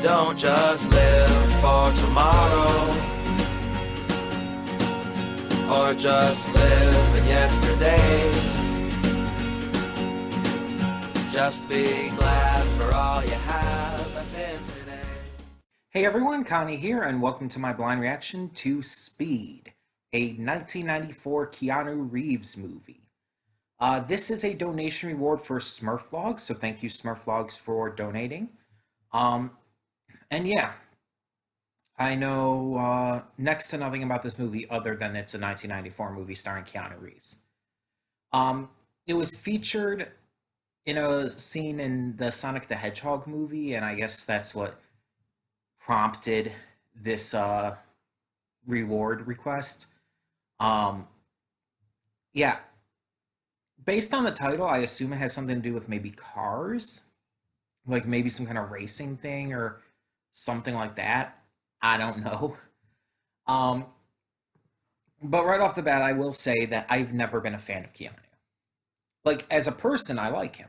Don't just live for tomorrow, or just live in yesterday. Just be glad for all you have that's in today. Hey everyone, Connie here, and welcome to my blind reaction to Speed, a 1994 Keanu Reeves movie. This is a donation reward for Smurflogs, so thank you Smurflogs for donating. And yeah, I know next to nothing about this movie other than it's a 1994 movie starring Keanu Reeves. It was featured in a scene in the Sonic the Hedgehog movie, and I guess that's what prompted this reward request. Um, yeah, based on the title, I assume it has something to do with maybe cars, like maybe some kind of racing thing or something like that. I don't know. Um, but right off the bat, I will say that I've never been a fan of Keanu. Like as a person, I like him.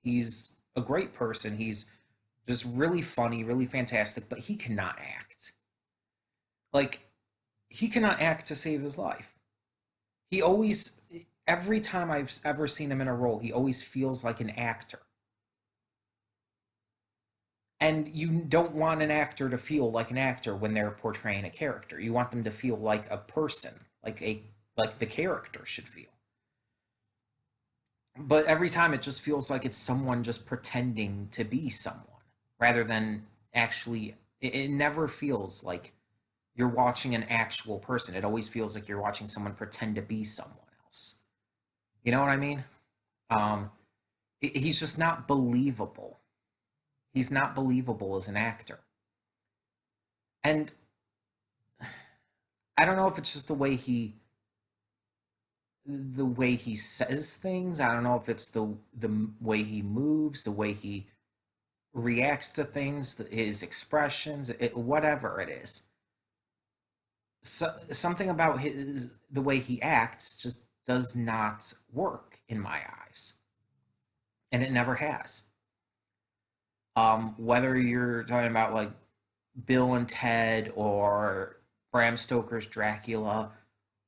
He's a great person. He's just really funny, really fantastic, but he cannot act. Like he cannot act to save his life. He always every time I've ever seen him in a role, he always feels like an actor. And you don't want an actor to feel like an actor when they're portraying a character. You want them to feel like a person, like the character should feel. But every time it just feels like it's someone just pretending to be someone rather than actually it never feels like you're watching an actual person. It always feels like you're watching someone pretend to be someone else. You know what I mean? Um, he's just not believable. He's not believable as an actor. And I don't know if it's just the way he says things. I don't know if it's the way he moves, the way he reacts to things, his expressions, whatever it is. Something about the way he acts just does not work in my eyes, and it never has. Whether you're talking about like Bill and Ted or Bram Stoker's Dracula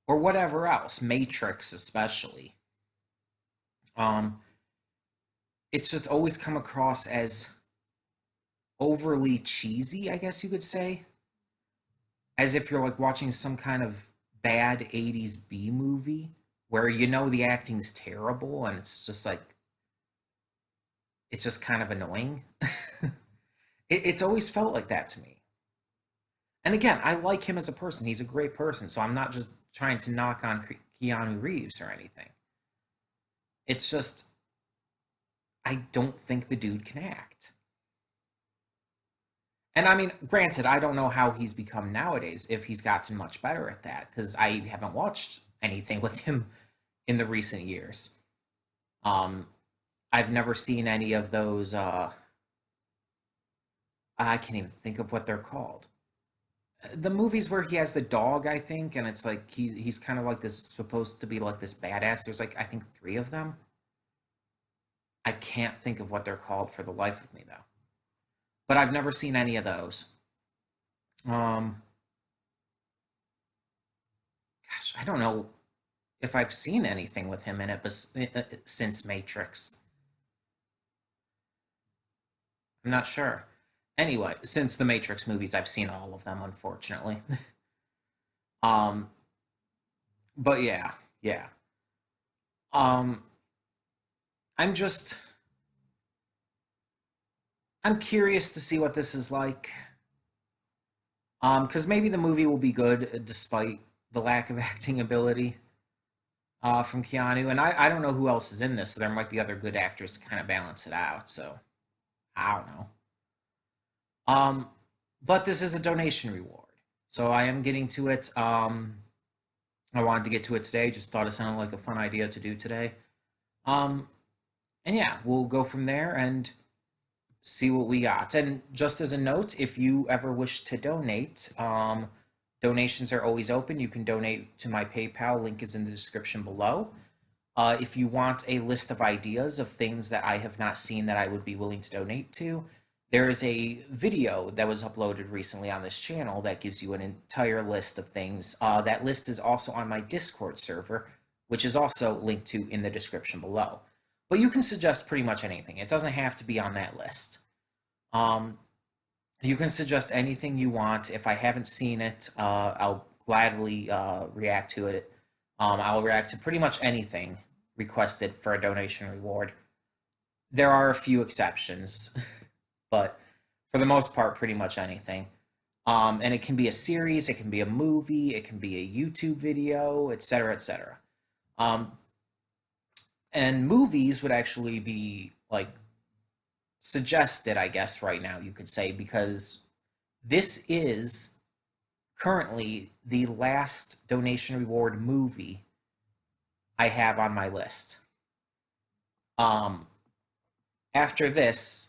or whatever else, Matrix especially. Um, it's just always come across as overly cheesy, I guess you could say, as if you're like watching some kind of bad 80s B movie where you know the acting's terrible and it's just kind of annoying. It's always felt like that to me. And again, I like him as a person. He's a great person, so I'm not just trying to knock on Keanu Reeves or anything. It's just I don't think the dude can act. And I mean, granted, I don't know how he's become nowadays, if he's gotten much better at that, because I haven't watched anything with him in the recent years. Um, I've never seen any of those. I can't even think of what they're called. The movies where he has the dog, I think, and it's like he's kind of like this supposed to be like this badass. There's like I think three of them. I can't think of what they're called for the life of me though. But I've never seen any of those. Um, Gosh, I don't know if I've seen anything with him in it, but since Matrix, I'm not sure. Anyway, since the Matrix movies, I've seen all of them, unfortunately. um, but yeah, yeah. Um, I'm just I'm curious to see what this is like. Because maybe the movie will be good despite the lack of acting ability from Keanu. And I don't know who else is in this, so there might be other good actors to kind of balance it out. So I don't know. Um, but this is a donation reward, so I am getting to it. I wanted to get to it today. Just thought it sounded like a fun idea to do today. Um, and yeah, we'll go from there and see what we got. And just as a note, if you ever wish to donate, donations are always open. You can donate to my PayPal. Link is in the description below. If you want a list of ideas of things that I have not seen that I would be willing to donate to, There is a video that was uploaded recently on this channel that gives you an entire list of things. That list is also on my Discord server, which is also linked to in the description below. But you can suggest pretty much anything. It doesn't have to be on that list. Um, you can suggest anything you want. If I haven't seen it, I'll gladly react to it. I'll react to pretty much anything requested for a donation reward. There are a few exceptions, but for the most part, pretty much anything. And it can be a series, it can be a movie, it can be a YouTube video, etc., etc. Um, and movies would actually be like suggested, I guess, right now, you could say, because this is currently the last donation reward movie I have on my list. Um, After this,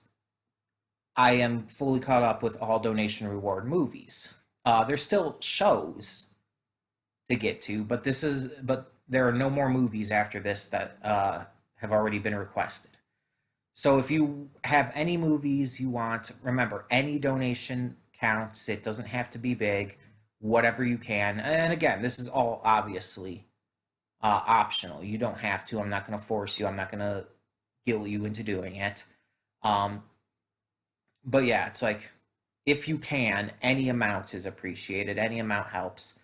I am fully caught up with all donation reward movies. There's still shows to get to, but there are no more movies after this that have already been requested. So if you have any movies you want, remember any donation counts. It doesn't have to be big, whatever you can. And again, this is all obviously optional. You don't have to. I'm not going to force you. I'm not going to guilt you into doing it. Um, but yeah, it's like if you can, any amount is appreciated. Any amount helps.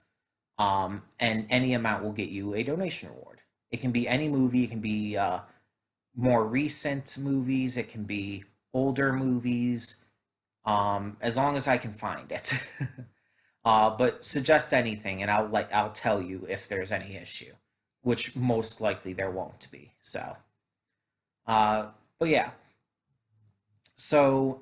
And any amount will get you a donation reward. It can be any movie. It can be more recent movies. It can be older movies. As long as I can find it. But suggest anything, and I'll tell you if there's any issue, which most likely there won't be. So, but yeah. So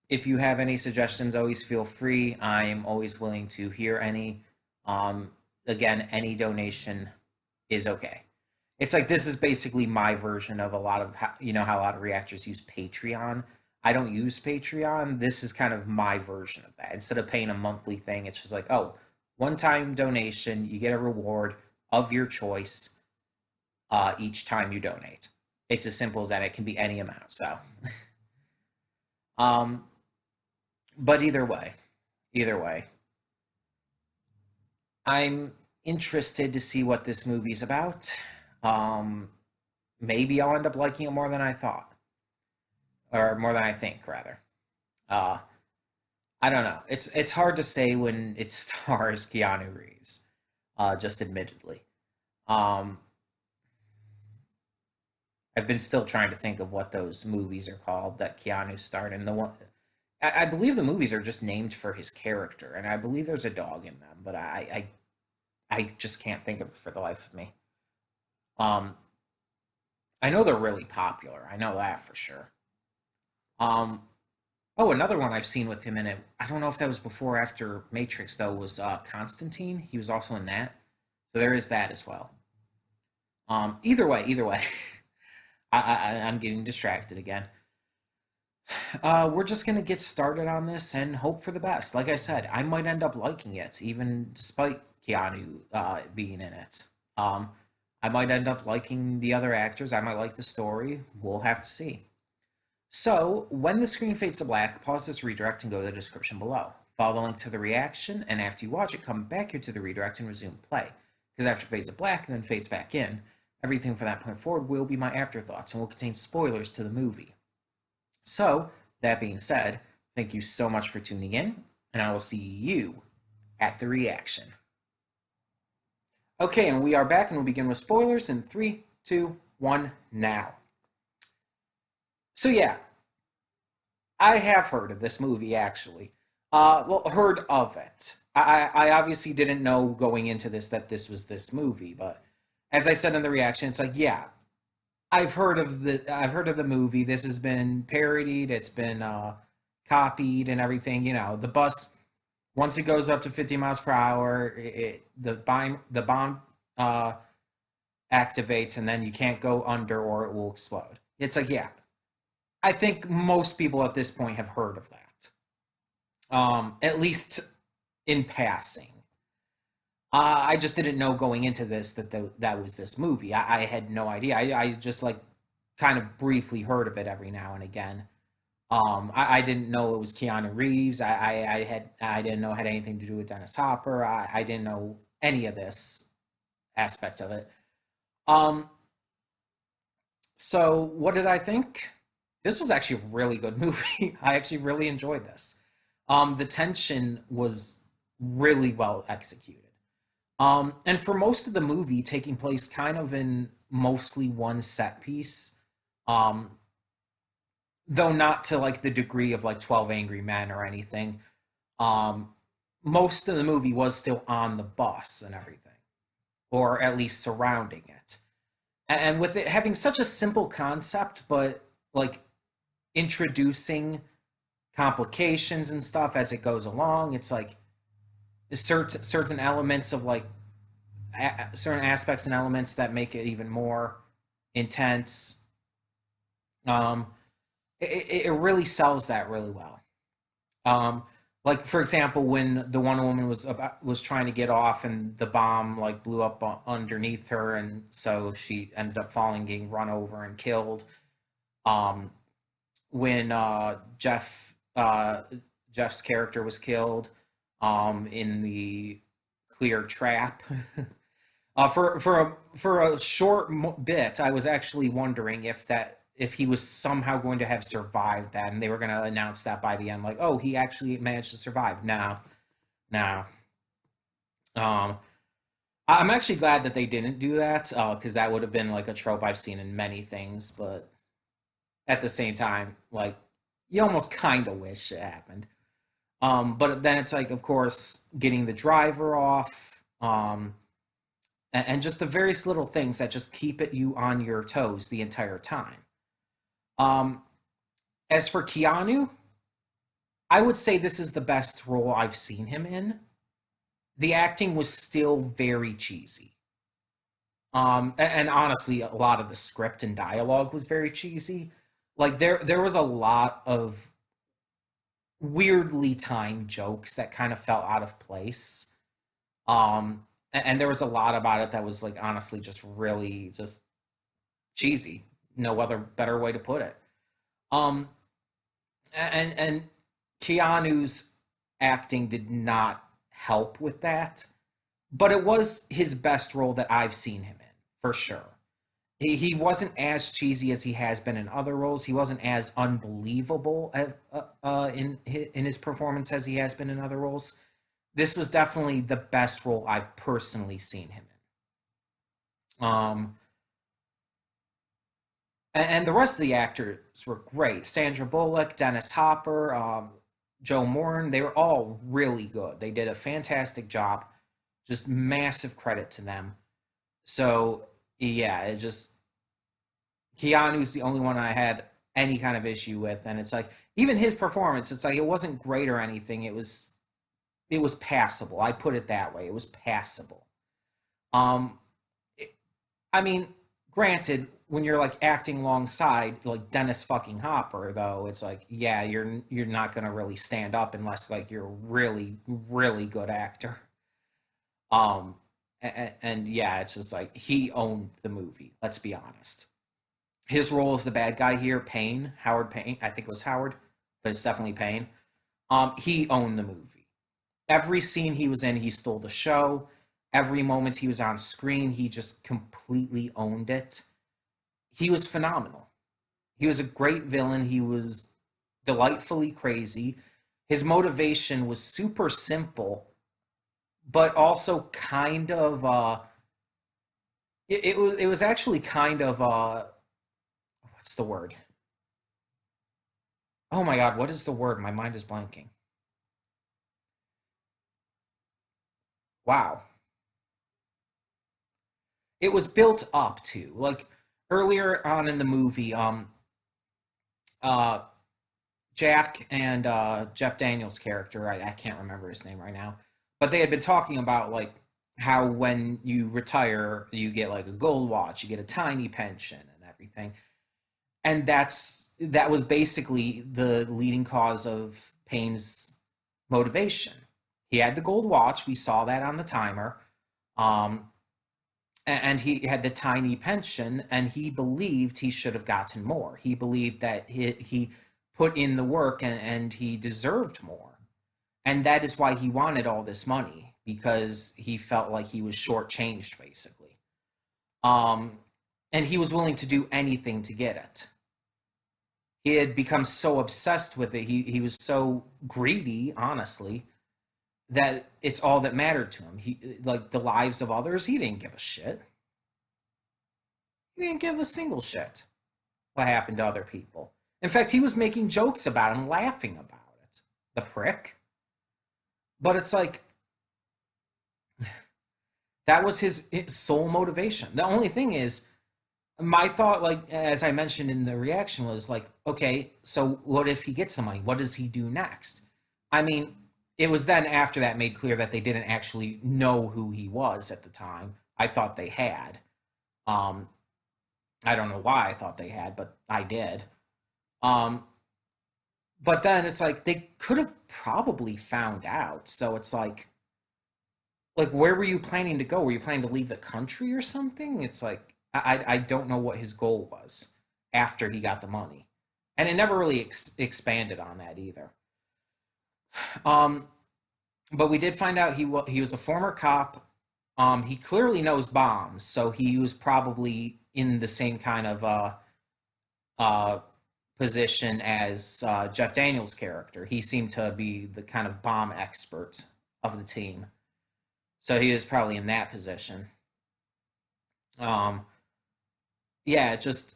if you have any suggestions, always feel free. I'm always willing to hear any. Um, Again, any donation is okay. It's like this is basically my version of a lot of how a lot of reactors use Patreon. I don't use Patreon. This is kind of my version of that. Instead of paying a monthly thing, it's just like, oh, one-time donation, you get a reward of your choice each time you donate. It's as simple as that. It can be any amount. So, um, but either way, I'm interested to see what this movie's about. Um, Maybe I'll end up liking it more than I thought, or more than I think, rather. Uh, I don't know. It's hard to say when it stars Keanu Reeves. Just admittedly, um, I've been still trying to think of what those movies are called that Keanu starred in. The one I believe the movies are just named for his character, and I believe there's a dog in them, but I just can't think of it for the life of me. Um, I know they're really popular. I know that for sure. Um, oh, another one I've seen with him in it. I don't know if that was before or after Matrix though. Was Constantine? He was also in that, so there is that as well. Either way, I'm getting distracted again. We're just gonna get started on this and hope for the best. Like I said, I might end up liking it, even despite Keanu being in it. Um, I might end up liking the other actors. I might like the story. We'll have to see. So, when the screen fades to black, pause this redirect and go to the description below. Follow the link to the reaction, and after you watch it, come back here to the redirect and resume play. Because after it fades to black and then fades back in, everything from that point forward will be my afterthoughts and will contain spoilers to the movie. So, that being said, thank you so much for tuning in, and I will see you at the reaction. Okay, and we are back, and we'll begin with spoilers in 3, 2, 1, now. So yeah, I have heard of this movie actually. Well, heard of it. I obviously didn't know going into this that this was this movie, but as I said in the reaction, it's like, yeah, I've heard of the movie. This has been parodied. It's been copied and everything. You know, the bus once it goes up to 50 miles per hour, the bomb activates, and then you can't go under or it will explode. It's like, yeah, I think most people at this point have heard of that, at least in passing. I just didn't know going into this that was this movie. I had no idea. I just like kind of briefly heard of it every now and again. I didn't know it was Keanu Reeves. I didn't know it had anything to do with Dennis Hopper. I didn't know any of this aspect of it. Um, so what did I think? This was actually a really good movie. I actually really enjoyed this. The tension was really well executed. And for most of the movie, taking place kind of in mostly one set piece, um, though not to like the degree of like 12 Angry Men or anything. Um, Most of the movie was still on the bus and everything, or at least surrounding it. And with it having such a simple concept, but like introducing complications and stuff as it goes along, it's like certain elements of like certain aspects and elements that make it even more intense. Um, it really sells that really well. Um, like for example, when the one woman was trying to get off and the bomb like blew up underneath her, and so she ended up falling, getting run over and killed. Um, when Jeff's character was killed in the clear trap. For a short bit, I was actually wondering if he was somehow going to have survived that, and they were going to announce that by the end, like, oh, he actually managed to survive. No, no. Um, I'm actually glad that they didn't do that because that would have been like a trope I've seen in many things, but at the same time, like, you almost kind of wish it happened. But then it's like, of course, getting the driver off. And just the various little things that just keep you on your toes the entire time. Um, as for Keanu, I would say this is the best role I've seen him in. The acting was still very cheesy. And honestly, a lot of the script and dialogue was very cheesy. Like there was a lot of weirdly timed jokes that kind of felt out of place. And there was a lot about it that was like honestly just really just cheesy. No other better way to put it. Um, and Keanu's acting did not help with that, but it was his best role that I've seen him in for sure. He wasn't as cheesy as he has been in other roles. He wasn't as unbelievable in his performance as he has been in other roles. This was definitely the best role I've personally seen him in. And the rest of the actors were great. Sandra Bullock, Dennis Hopper, Joe Morton, they were all really good. They did a fantastic job. Just massive credit to them. So yeah, it just Keanu's the only one I had any kind of issue with, and it's like even his performance, it's like it wasn't great or anything. It was passable. I put it that way. It was passable. Um, I mean, granted, when you're like acting alongside like Dennis fucking Hopper, though, it's like, yeah, you're not gonna really stand up unless like you're a really really good actor. And yeah, it's just like he owned the movie. Let's be honest. His role as the bad guy here, Payne, Howard Payne, I think it was Howard, but it's definitely Payne. He owned the movie. Every scene he was in, he stole the show. Every moment he was on screen, he just completely owned it. He was phenomenal. He was a great villain. He was delightfully crazy. His motivation was super simple, but also kind of it was actually kind of what's the word? Oh my god, what is the word? My mind is blanking. Wow. It was built up to like earlier on in the movie, uh Jack and Jeff Daniels' character, I can't remember his name right now, but they had been talking about like how when you retire, you get like a gold watch, you get a tiny pension and everything. And that was basically the leading cause of Payne's motivation. He had the gold watch, we saw that on the timer. Um, and he had the tiny pension, and he believed he should have gotten more. He believed that he put in the work, and he deserved more. And that is why he wanted all this money, because he felt like he was shortchanged, basically. Um, and he was willing to do anything to get it. He had become so obsessed with it. He was so greedy, honestly, that it's all that mattered to him. He, like, the lives of others, he didn't give a shit. He didn't give a single shit what happened to other people. In fact, he was making jokes about him, laughing about it. The prick. But it's like, that was his sole motivation. The only thing is, my thought, like, as I mentioned in the reaction, was like, okay, so what if he gets the money? What does he do next? I mean, it was then after that made clear that they didn't actually know who he was at the time. I thought they had. Um, I don't know why I thought they had, but I did. Um, but then it's like they could have probably found out. So it's like where were you planning to go? Were you planning to leave the country or something? It's like I don't know what his goal was after he got the money, and it never really expanded on that either. Um, but we did find out he was a former cop. He clearly knows bombs, so he was probably in the same kind of uh position as Jeff Daniels' character. He seemed to be the kind of bomb expert of the team, so he was probably in that position. Um, yeah, just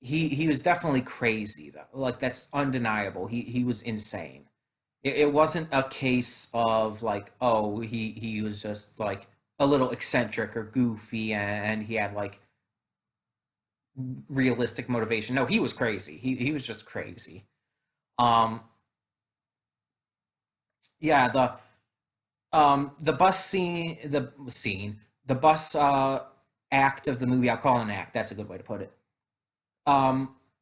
he was definitely crazy though. Like, that's undeniable. He was insane. It wasn't a case of like, oh, he was just like a little eccentric or goofy, and he had like realistic motivation. No, he was crazy. He was just crazy. Um, yeah, the bus scene, the bus act of the movie. I'll call it an act. That's a good way to put it.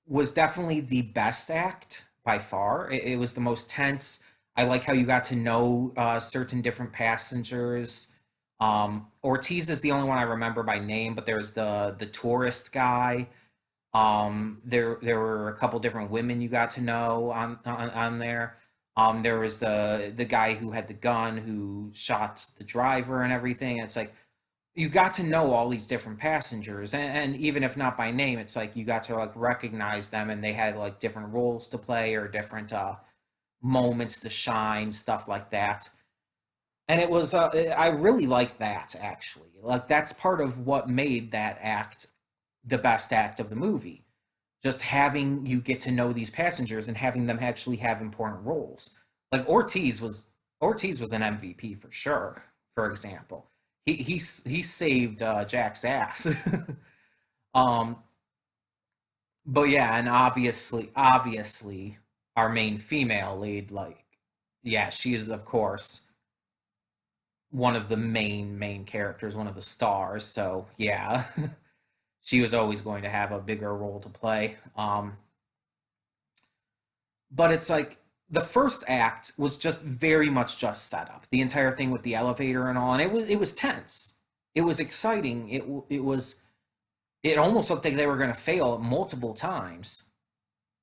Was definitely the best act by far. It was the most tense. I like how you got to know certain different passengers. Ortiz is the only one I remember by name, but there's the tourist guy. There were a couple different women you got to know on there. There was the guy who had the gun who shot the driver and everything. It's like you got to know all these different passengers, and even if not by name, it's like you got to like recognize them, and they had like different roles to play or different moments to shine, stuff like that. And it was I really like that, actually. Like, that's part of what made that act the best act of the movie. Just having you get to know these passengers and having them actually have important roles. Like, Ortiz was an MVP for sure. For example, he saved Jack's ass. um, but yeah, and obviously, our main female lead, like, yeah, she is of course one of the main characters, one of the stars. So yeah, she was always going to have a bigger role to play. But it's like the first act was just very much just set up. The entire thing with the elevator and all, and it was tense. It was exciting. It almost looked like they were going to fail multiple times,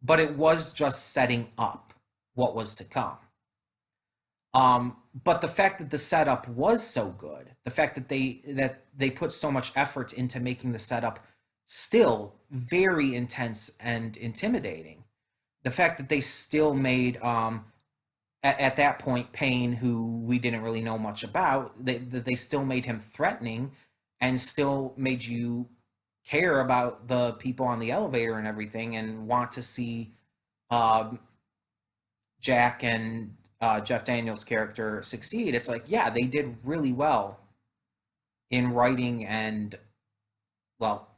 but it was just setting up what was to come. But the fact that the setup was so good, the fact that they put so much effort into making the setup still very intense and intimidating, the fact that they still made at that point Payne, who we didn't really know much about, that they still made him threatening and still made you care about the people on the elevator and everything and want to see um, Jack and Jeff Daniels' character succeed. It's like, yeah, they did really well in writing and, well,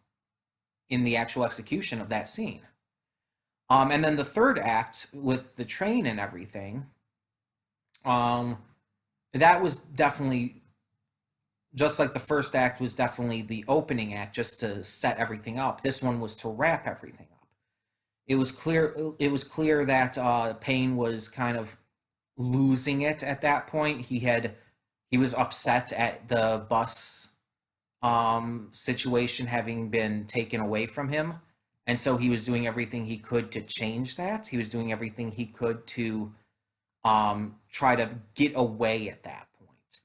in the actual execution of that scene. And then the third act with the train and everything, um, that was definitely just like the first act was definitely the opening act just to set everything up. This one was to wrap everything up. It was clear that Payne was kind of losing it at that point. He was upset at the bus situation having been taken away from him, and so he was doing everything he could to change that. He was doing everything he could to try to get away at that point.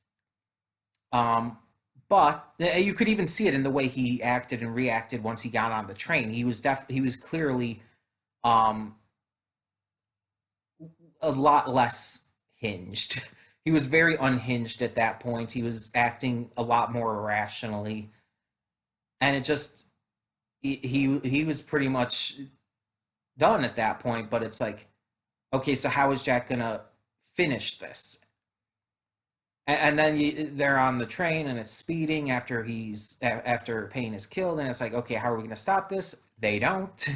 But you could even see it in the way he acted and reacted once he got on the train. He was clearly um, a lot less hinged. He was very unhinged at that point. He was acting a lot more irrationally, and it just he was pretty much done at that point. But it's like, okay, so how is Jack gonna finish this? And then they're on the train and it's speeding after Payne is killed, and it's like, okay, how are we gonna stop this? They don't.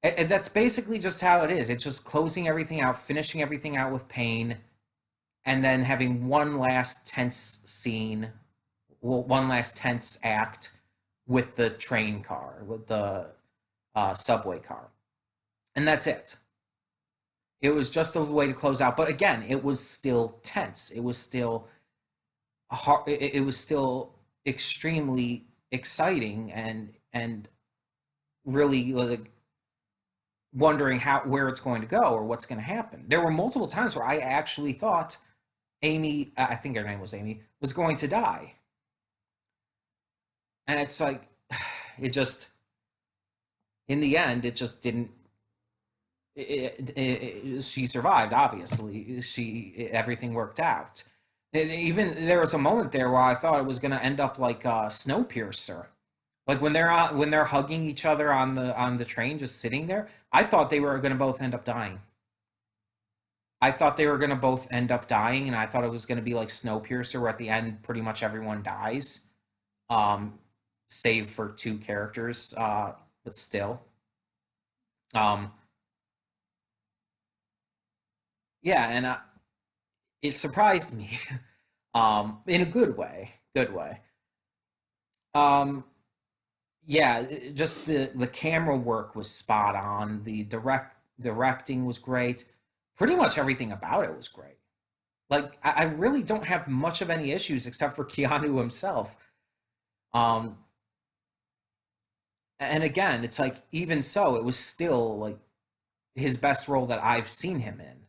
And that's basically just how it is. It's just closing everything out, finishing everything out with Payne, and then having one last tense scene, well, one last tense act with the train car, with the subway car, and that's it. It was just a way to close out, but again, it was still tense. It was still hard. It was still extremely exciting and really like wondering how where it's going to go or what's going to happen. There were multiple times where I actually thought Amy, I think her name was Amy, was going to die. And it's like, it just, in the end, it just didn't. She survived, obviously. Everything worked out. Even there was a moment there where I thought it was going to end up like Snowpiercer, like when they're hugging each other on the train, just sitting there. I thought they were going to both end up dying. I thought they were going to both end up dying, and I thought it was going to be like Snowpiercer, where at the end, pretty much everyone dies, um, save for two characters, but still. Um, yeah, and it surprised me, in a good way. Good way. Um, yeah, just the camera work was spot on. The directing was great. Pretty much everything about it was great. Like I really don't have much of any issues except for Keanu himself. Um, and again, it's like even so, it was still like his best role that I've seen him in.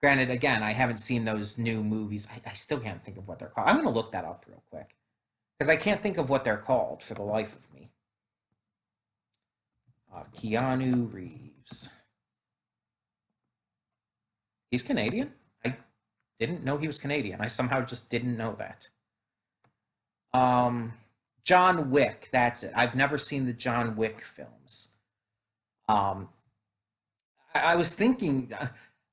Granted, again, I haven't seen those new movies. I still can't think of what they're called. I'm gonna look that up real quick because I can't think of what they're called for the life of me. Keanu Reeves. He's Canadian. I didn't know he was Canadian. I somehow just didn't know that. Um, John Wick. That's it. I've never seen the John Wick films. Um, I was thinking,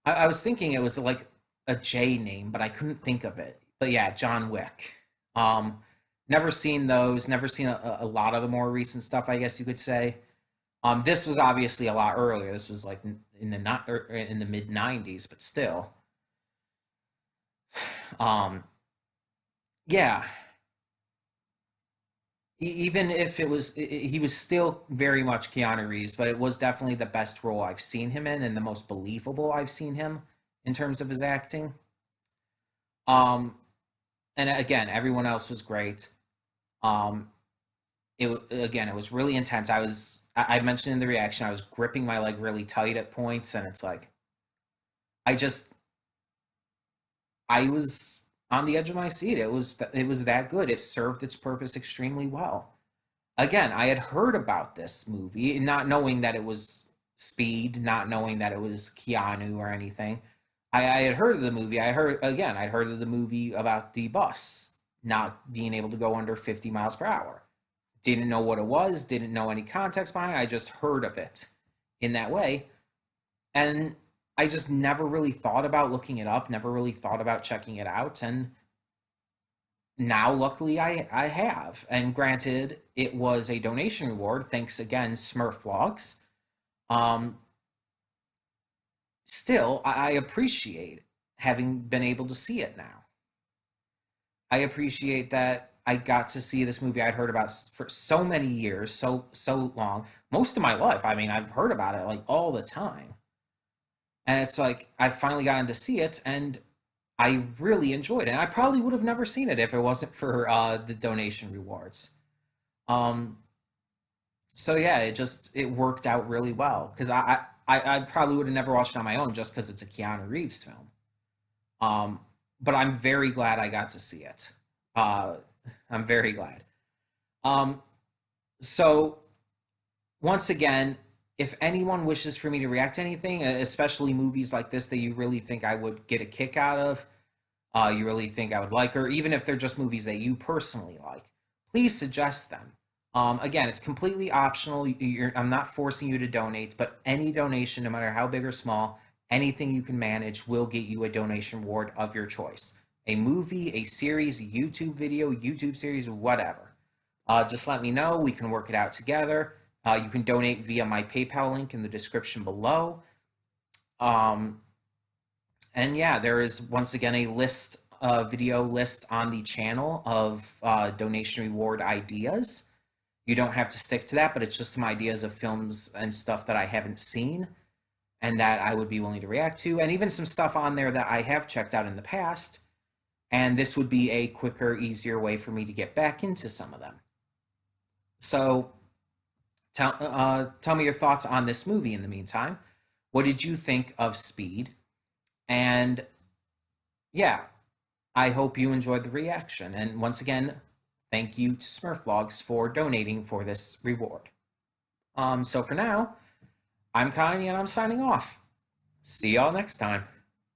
I was thinking it was like a J name, but I couldn't think of it. But yeah, John Wick. Um, Never seen those. Never seen a lot of the more recent stuff, I guess you could say. This was obviously a lot earlier. This was like in the not in the mid '90s, but still. Um, yeah, even if it was, he was still very much Keanu Reeves, but it was definitely the best role I've seen him in and the most believable I've seen him in terms of his acting. Um, and again, everyone else was great. Um, again, it was really intense. I mentioned in the reaction, I was gripping my leg really tight at points, and it's like I just I was on the edge of my seat. It was that good. It served its purpose extremely well. Again, I had heard about this movie, not knowing that it was Speed, not knowing that it was Keanu or anything. I had heard of the movie. I'd heard of the movie about the bus not being able to go under 50 miles per hour. Didn't know what it was, didn't know any context behind it. I just heard of it in that way. And I just never really thought about looking it up, never really thought about checking it out. And now, luckily, I have. And granted, it was a donation reward. Thanks again, Smurf Vlogs. Um, Still, I appreciate having been able to see it now. I appreciate that I got to see this movie I'd heard about for so many years, so long, most of my life. I mean, I've heard about it like all the time, and it's like I finally gotten to see it, and I really enjoyed it. And I probably would have never seen it if it wasn't for the donation rewards. Um, So yeah, it worked out really well because I probably would have never watched it on my own just because it's a Keanu Reeves film. Um, but I'm very glad I got to see it. Uh, I'm very glad. Um, so once again, if anyone wishes for me to react to anything, especially movies like this that you really think I would get a kick out of, you really think I would like, or even if they're just movies that you personally like, please suggest them. Again, it's completely optional. I'm not forcing you to donate, but any donation, no matter how big or small, anything you can manage will get you a donation reward of your choice. A movie, a series, a YouTube video, YouTube series, whatever. Just let me know. We can work it out together. You can donate via my PayPal link in the description below. Um, and yeah, there is once again a list, video list on the channel of donation reward ideas. You don't have to stick to that, but it's just some ideas of films and stuff that I haven't seen and that I would be willing to react to, and even some stuff on there that I have checked out in the past. And this would be a quicker, easier way for me to get back into some of them. So tell me your thoughts on this movie in the meantime. What did you think of Speed? And yeah, I hope you enjoyed the reaction. And once again, thank you to Smurf Vlogs for donating for this reward. So for now, I'm Connie and I'm signing off. See y'all next time.